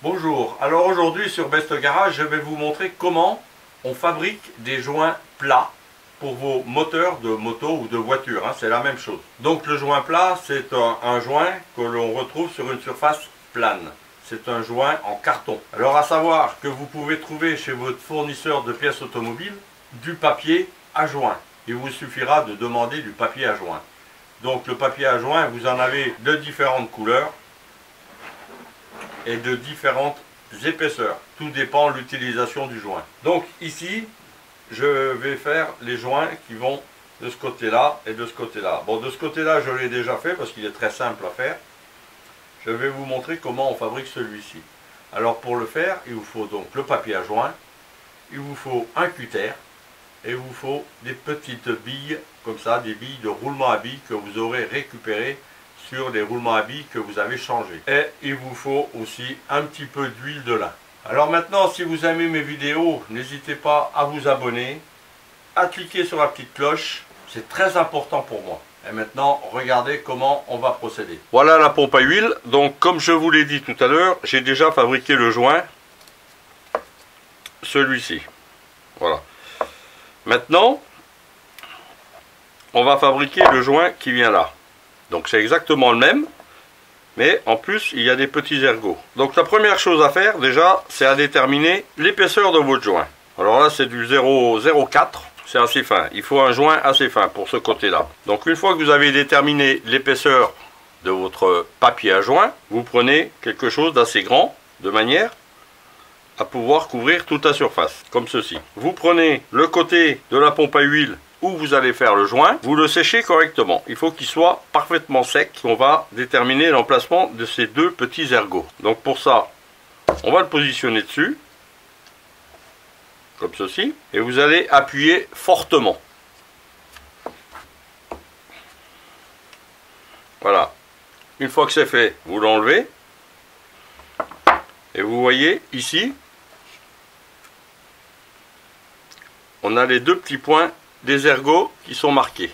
Bonjour, alors aujourd'hui sur Best Garage, je vais vous montrer comment on fabrique des joints plats pour vos moteurs de moto ou de voiture, c'est la même chose. Donc le joint plat, c'est un joint que l'on retrouve sur une surface plane. C'est un joint en carton. Alors à savoir que vous pouvez trouver chez votre fournisseur de pièces automobiles du papier à joint. Il vous suffira de demander du papier à joint. Donc le papier à joint, vous en avez de différentes couleurs et de différentes épaisseurs. Tout dépend de l'utilisation du joint. Donc ici, je vais faire les joints qui vont de ce côté-là et de ce côté-là. Bon, de ce côté-là, je l'ai déjà fait parce qu'il est très simple à faire. Je vais vous montrer comment on fabrique celui-ci. Alors pour le faire, il vous faut donc le papier à joint, il vous faut un cutter et il vous faut des petites billes comme ça, des billes de roulement à billes que vous aurez récupérées sur les roulements à billes que vous avez changés. Et il vous faut aussi un petit peu d'huile de lin. Alors maintenant, si vous aimez mes vidéos, n'hésitez pas à vous abonner, à cliquer sur la petite cloche, c'est très important pour moi. Et maintenant, regardez comment on va procéder. Voilà la pompe à huile. Donc comme je vous l'ai dit tout à l'heure, j'ai déjà fabriqué le joint, celui-ci. Voilà. Maintenant, on va fabriquer le joint qui vient là. Donc c'est exactement le même, mais en plus il y a des petits ergots. Donc la première chose à faire déjà, c'est à déterminer l'épaisseur de votre joint. Alors là c'est du 0,04, c'est assez fin. Il faut un joint assez fin pour ce côté-là. Donc une fois que vous avez déterminé l'épaisseur de votre papier à joint, vous prenez quelque chose d'assez grand, de manière à pouvoir couvrir toute la surface, comme ceci. Vous prenez le côté de la pompe à huile où vous allez faire le joint, vous le séchez correctement. Il faut qu'il soit parfaitement sec. On va déterminer l'emplacement de ces deux petits ergots. Donc pour ça, on va le positionner dessus, comme ceci, et vous allez appuyer fortement. Voilà. Une fois que c'est fait, vous l'enlevez. Et vous voyez ici, on a les deux petits points des ergots qui sont marqués.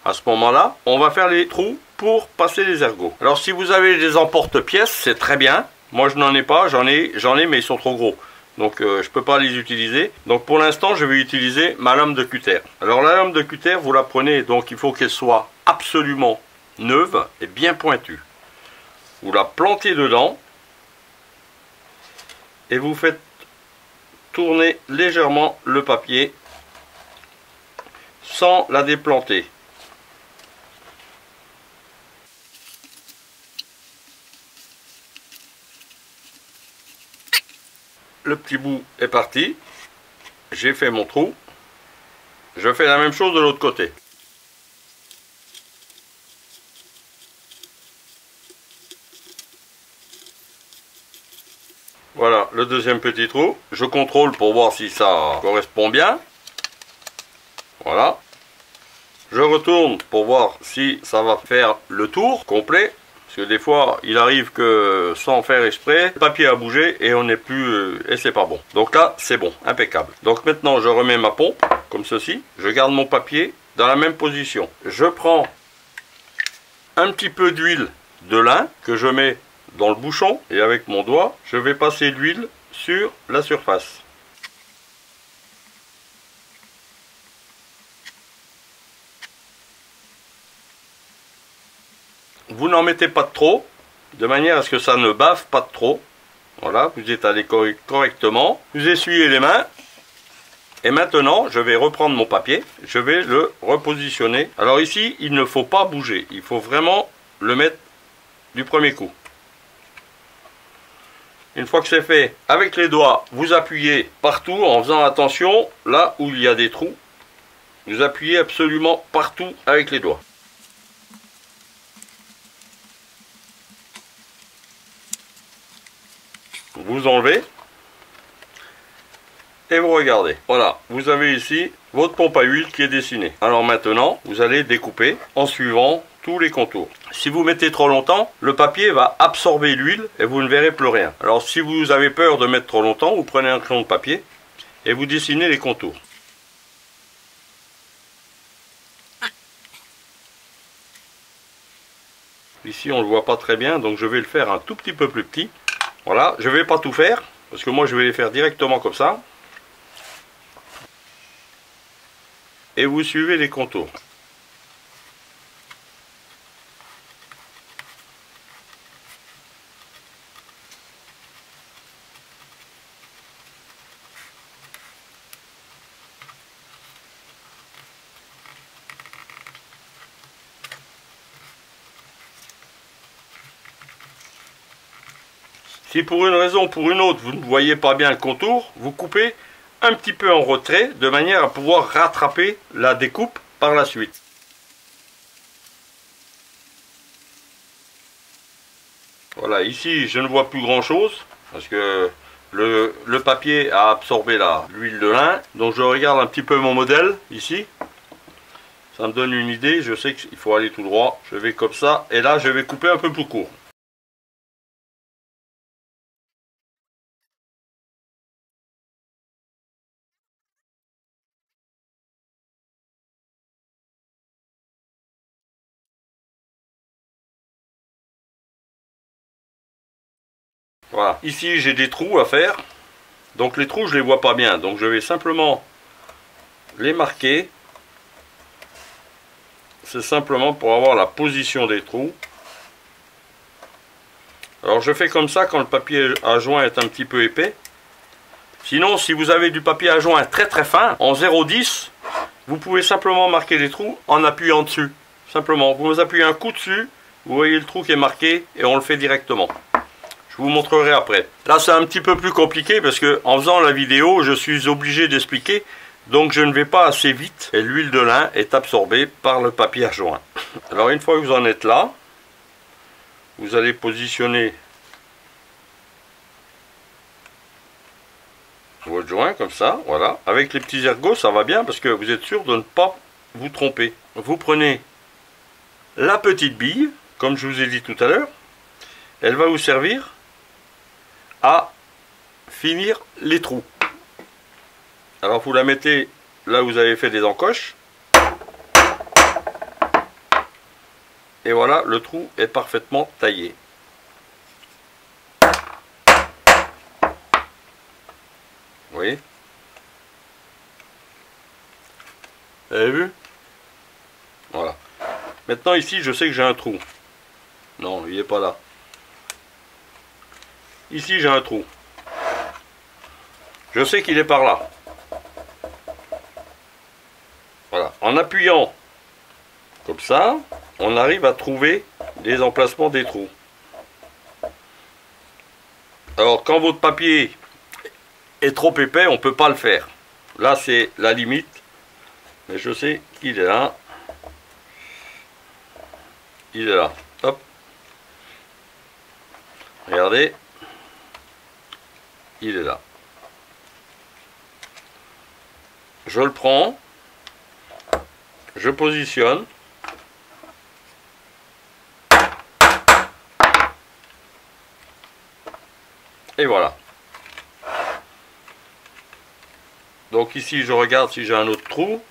À ce moment-là, on va faire les trous pour passer les ergots. Alors si vous avez des emporte-pièces, c'est très bien. Moi je n'en ai pas, j'en ai mais ils sont trop gros. Donc je peux pas les utiliser. Donc pour l'instant, je vais utiliser ma lame de cutter. Alors la lame de cutter, vous la prenez, donc il faut qu'elle soit absolument neuve et bien pointue. Vous la plantez dedans et vous faites tourner légèrement le papier sans la déplanter. Le petit bout est parti. J'ai fait mon trou. Je fais la même chose de l'autre côté. Voilà le deuxième petit trou. Je contrôle pour voir si ça correspond bien. Voilà. Je retourne pour voir si ça va faire le tour complet. Parce que des fois, il arrive que sans faire exprès, le papier a bougé et on n'est plus... et c'est pas bon. Donc là, c'est bon, impeccable. Donc maintenant, je remets ma pompe, comme ceci. Je garde mon papier dans la même position. Je prends un petit peu d'huile de lin que je mets dans le bouchon. Et avec mon doigt, je vais passer l'huile sur la surface. Vous n'en mettez pas de trop, de manière à ce que ça ne bave pas de trop. Voilà, vous étalez correctement. Vous essuyez les mains. Et maintenant, je vais reprendre mon papier. Je vais le repositionner. Alors ici, il ne faut pas bouger. Il faut vraiment le mettre du premier coup. Une fois que c'est fait, avec les doigts, vous appuyez partout en faisant attention là où il y a des trous. Vous appuyez absolument partout avec les doigts. Vous enlevez et vous regardez. Voilà, vous avez ici votre pompe à huile qui est dessinée. Alors maintenant, vous allez découper en suivant tous les contours. Si vous mettez trop longtemps, le papier va absorber l'huile et vous ne verrez plus rien. Alors si vous avez peur de mettre trop longtemps, vous prenez un crayon de papier et vous dessinez les contours. Ici on ne le voit pas très bien, donc je vais le faire un tout petit peu plus petit Voilà, je vais pas tout faire, parce que moi je vais les faire directement comme ça. Et vous suivez les contours. Si pour une raison ou pour une autre, vous ne voyez pas bien le contour, vous coupez un petit peu en retrait, de manière à pouvoir rattraper la découpe par la suite. Voilà, ici je ne vois plus grand chose, parce que le papier a absorbé l'huile de lin. Donc je regarde un petit peu mon modèle, ici. Ça me donne une idée, je sais qu'il faut aller tout droit. Je vais comme ça, et là je vais couper un peu plus court. Voilà, ici j'ai des trous à faire, donc les trous je les vois pas bien, donc je vais simplement les marquer. C'est simplement pour avoir la position des trous. Alors je fais comme ça quand le papier à joint est un petit peu épais. Sinon, si vous avez du papier à joint très très fin, en 0,10, vous pouvez simplement marquer les trous en appuyant dessus. Simplement, vous appuyez un coup dessus, vous voyez le trou qui est marqué et on le fait directement. Je vous montrerai après. Là c'est un petit peu plus compliqué parce que en faisant la vidéo, je suis obligé d'expliquer. Donc je ne vais pas assez vite et l'huile de lin est absorbée par le papier à joint. Alors une fois que vous en êtes là, vous allez positionner votre joint comme ça, voilà. Avec les petits ergots ça va bien parce que vous êtes sûr de ne pas vous tromper. Vous prenez la petite bille, comme je vous ai dit tout à l'heure, elle va vous servir à finir les trous. Alors vous la mettez là où vous avez fait des encoches. Et voilà, le trou est parfaitement taillé. Vous voyez? Vous avez vu? Voilà. Maintenant ici, je sais que j'ai un trou. Non, il n'est pas là. Ici, j'ai un trou. Je sais qu'il est par là. Voilà. En appuyant comme ça, on arrive à trouver les emplacements des trous. Alors, quand votre papier est trop épais, on ne peut pas le faire. Là, c'est la limite. Mais je sais qu'il est là. Il est là. Hop. Regardez. Il est là. Je le prends. Je positionne. Et voilà. Donc ici, je regarde si j'ai un autre trou.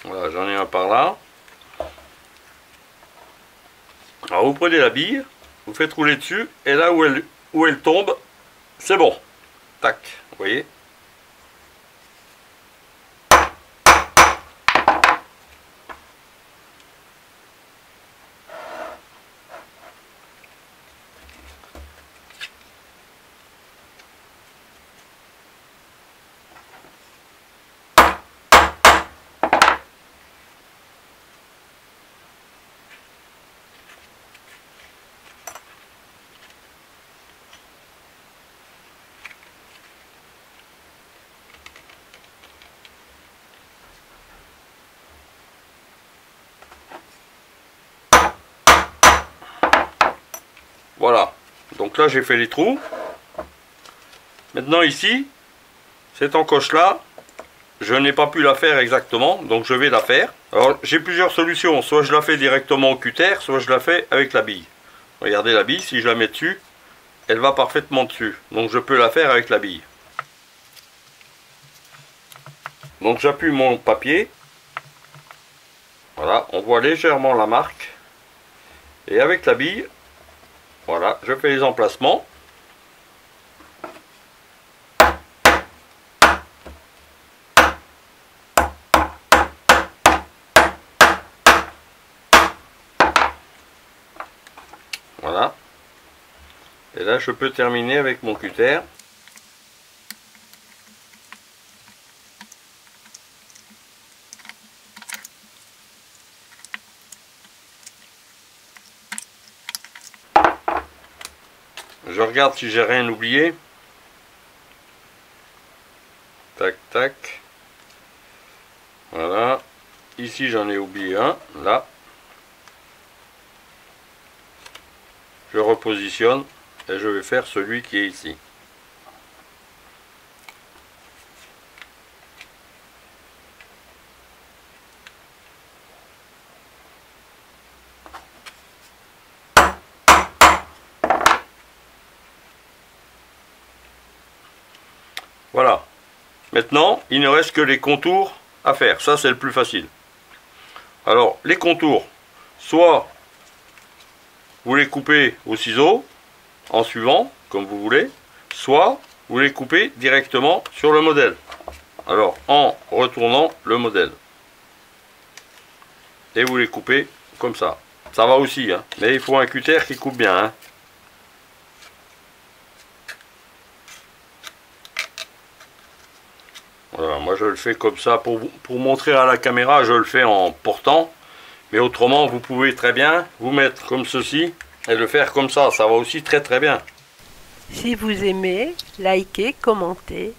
Voilà, j'en ai un par là. Alors vous prenez la bille, vous faites rouler dessus, et là où elle tombe, c'est bon. Tac, vous voyez. Voilà, donc là j'ai fait les trous. Maintenant ici, cette encoche là, je n'ai pas pu la faire exactement, donc je vais la faire. Alors j'ai plusieurs solutions, soit je la fais directement au cutter, soit je la fais avec la bille. Regardez la bille, si je la mets dessus, elle va parfaitement dessus. Donc je peux la faire avec la bille. Donc j'appuie mon papier. Voilà, on voit légèrement la marque. Et avec la bille, Voilà, je fais les emplacements. Voilà. Et là, je peux terminer avec mon cutter. Je regarde si j'ai rien oublié. Tac, tac. Voilà. Ici, j'en ai oublié un. Là. Je repositionne et je vais faire celui qui est ici. Voilà. Maintenant, il ne reste que les contours à faire. Ça, c'est le plus facile. Alors, les contours, soit vous les coupez au ciseau, en suivant, comme vous voulez, soit vous les coupez directement sur le modèle. Alors, en retournant le modèle. Et vous les coupez comme ça. Ça va aussi, hein. Mais il faut un cutter qui coupe bien, hein. Voilà, moi je le fais comme ça pour montrer à la caméra, je le fais en portant. Mais autrement, vous pouvez très bien vous mettre comme ceci et le faire comme ça. Ça va aussi très très bien. Si vous aimez, likez, commentez,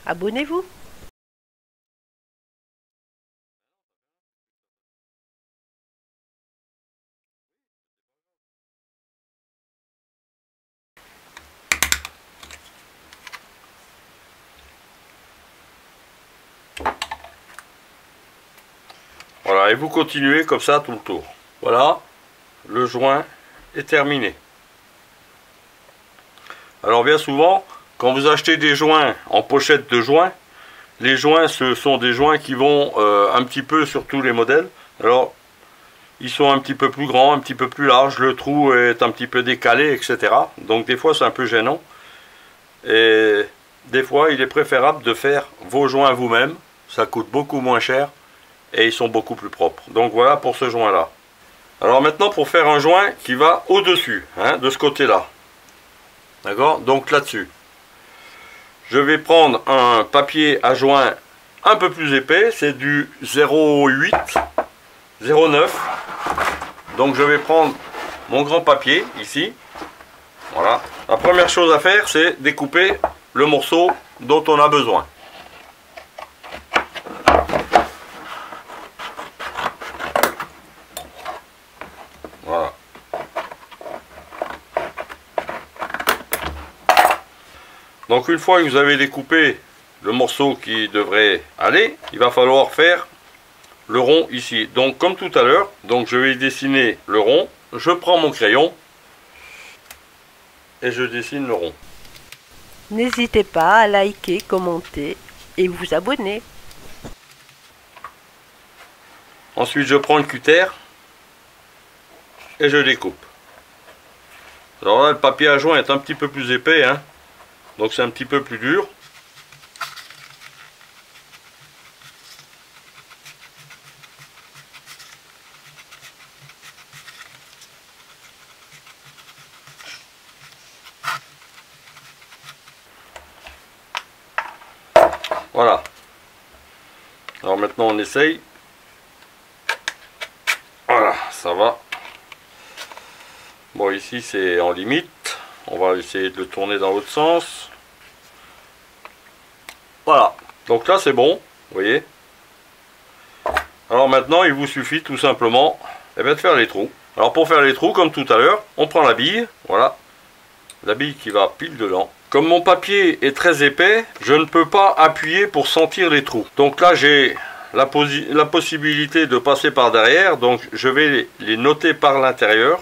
abonnez-vous. Voilà, et vous continuez comme ça tout le tour. Voilà, le joint est terminé. Alors bien souvent, quand vous achetez des joints en pochette de joints, les joints, ce sont des joints qui vont un petit peu sur tous les modèles. Alors, ils sont un petit peu plus grands, un petit peu plus larges, le trou est un petit peu décalé, etc. Donc des fois, c'est un peu gênant. Et des fois, il est préférable de faire vos joints vous-même. Ça coûte beaucoup moins cher et ils sont beaucoup plus propres. Donc voilà pour ce joint-là. Alors maintenant, pour faire un joint qui va au-dessus, hein, de ce côté-là. D'accord? Donc là-dessus. Je vais prendre un papier à joint un peu plus épais, c'est du 0,8, 0,9. Donc je vais prendre mon grand papier ici. Voilà. La première chose à faire, c'est découper le morceau dont on a besoin. Voilà. Donc une fois que vous avez découpé le morceau qui devrait aller, il va falloir faire le rond ici. Donc comme tout à l'heure, donc je vais dessiner le rond. Je prends mon crayon et je dessine le rond. N'hésitez pas à liker, commenter et vous abonner. Ensuite je prends le cutter et je découpe. Alors là le papier à joint est un petit peu plus épais, hein. Donc c'est un petit peu plus dur. Voilà. Alors maintenant on essaye. Voilà, ça va. Bon, ici c'est en limite. On va essayer de le tourner dans l'autre sens. Voilà. Donc là c'est bon, vous voyez. Alors maintenant il vous suffit tout simplement de faire les trous. Alors pour faire les trous, comme tout à l'heure, on prend la bille. Voilà. La bille qui va pile dedans. Comme mon papier est très épais, je ne peux pas appuyer pour sentir les trous. Donc là j'ai la possibilité de passer par derrière. Donc je vais les noter par l'intérieur,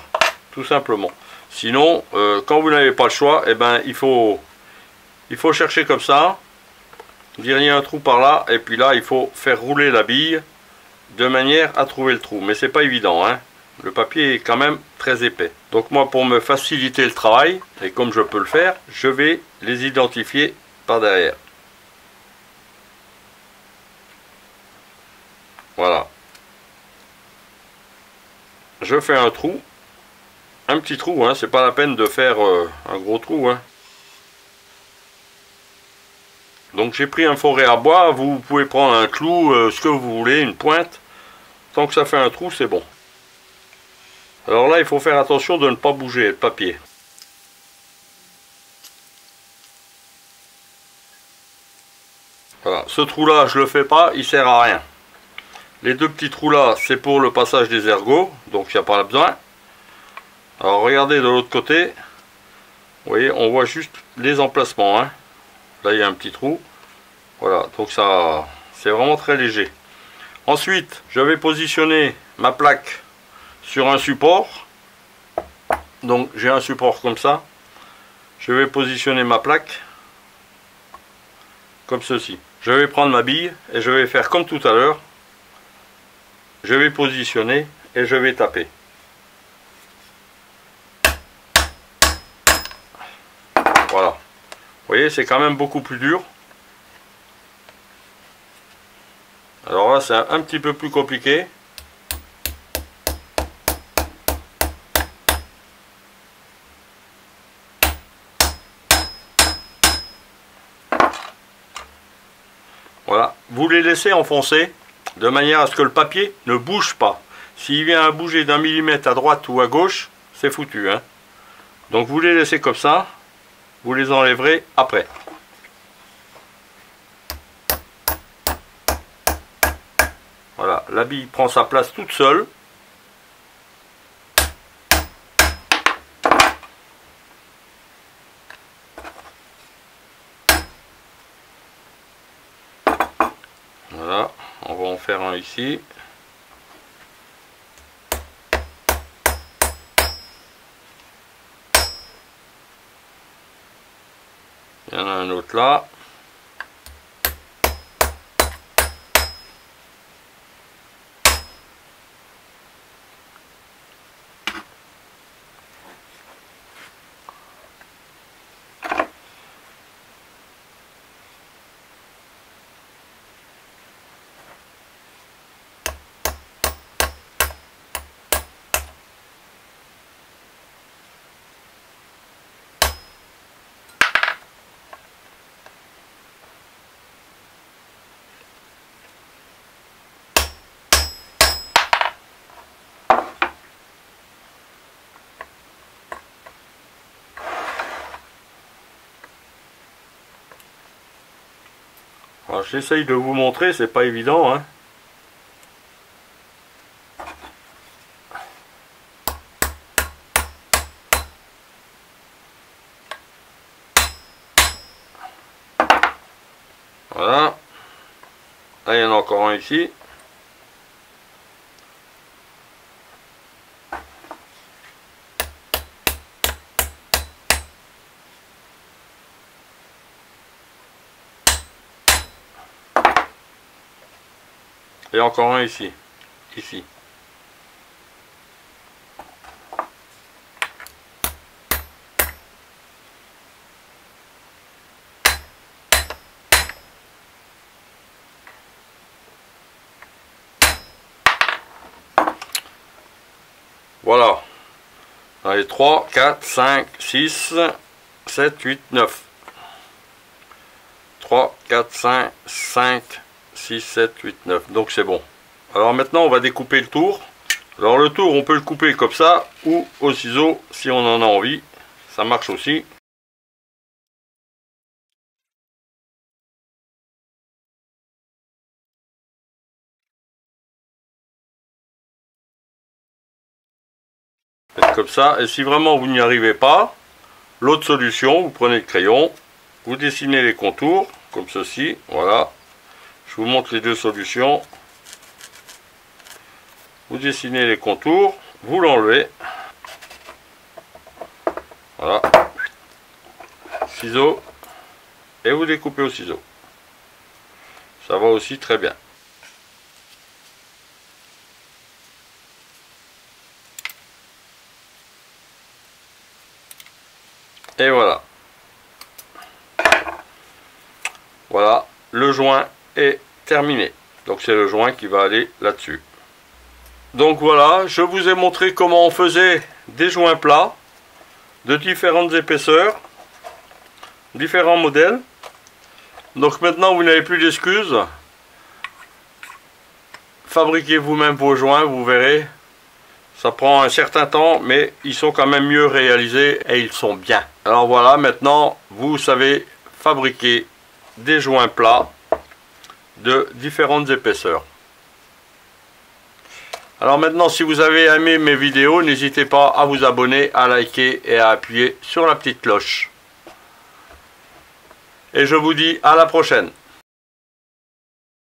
tout simplement. Sinon, quand vous n'avez pas le choix, eh ben, il faut chercher comme ça. Dire il y a un trou par là. Et puis là, il faut faire rouler la bille de manière à trouver le trou. Mais c'est pas évident, hein. Le papier est quand même très épais. Donc moi, pour me faciliter le travail, et comme je peux le faire, je vais les identifier par derrière. Voilà. Je fais un trou. Un petit trou, hein, c'est pas la peine de faire un gros trou. Hein. Donc j'ai pris un forêt à bois, vous pouvez prendre un clou, ce que vous voulez, une pointe. Tant que ça fait un trou, c'est bon. Alors là, il faut faire attention de ne pas bouger le papier. Voilà, ce trou-là, je le fais pas, il sert à rien. Les deux petits trous là, c'est pour le passage des ergots, donc il n'y a pas besoin. Alors regardez de l'autre côté, vous voyez, on voit juste les emplacements. Hein. Là, il y a un petit trou. Voilà, donc ça, c'est vraiment très léger. Ensuite, je vais positionner ma plaque sur un support. Donc j'ai un support comme ça. Je vais positionner ma plaque comme ceci. Je vais prendre ma bille et je vais faire comme tout à l'heure. Je vais positionner et je vais taper. Voilà. Vous voyez, c'est quand même beaucoup plus dur. Alors là, c'est un petit peu plus compliqué. Voilà. Vous les laissez enfoncer de manière à ce que le papier ne bouge pas. S'il vient à bouger d'un millimètre à droite ou à gauche, c'est foutu. Hein. Donc vous les laissez comme ça. Vous les enlèverez après. Voilà, la bille prend sa place toute seule. Voilà, on va en faire un ici. Il y en a un autre là. J'essaye de vous montrer, c'est pas évident. Hein. Voilà. Là, il y en a encore un ici. Et encore un ici. Ici. Voilà. Allez, 3, 4, 5, 6, 7, 8, 9. 3, 4, 5, 5, 6, 7, 8, 9. Donc c'est bon. Alors maintenant on va découper le tour. Alors le tour on peut le couper comme ça ou au ciseau si on en a envie. Ça marche aussi. Faites comme ça. Et si vraiment vous n'y arrivez pas, l'autre solution, vous prenez le crayon, vous dessinez les contours comme ceci. Voilà. Je vous montre les deux solutions. Vous dessinez les contours, vous l'enlevez. Voilà. Ciseaux. Et vous découpez au ciseau. Ça va aussi très bien. Et voilà. Voilà, le joint est terminé. Donc c'est le joint qui va aller là-dessus. Donc voilà, je vous ai montré comment on faisait des joints plats de différentes épaisseurs, différents modèles. Donc maintenant vous n'avez plus d'excuses. Fabriquez vous-même vos joints, vous verrez. Ça prend un certain temps, mais ils sont quand même mieux réalisés et ils sont bien. Alors voilà, maintenant vous savez fabriquer des joints plats de différentes épaisseurs. Alors maintenant, si vous avez aimé mes vidéos, n'hésitez pas à vous abonner, à liker et à appuyer sur la petite cloche. Et je vous dis à la prochaine.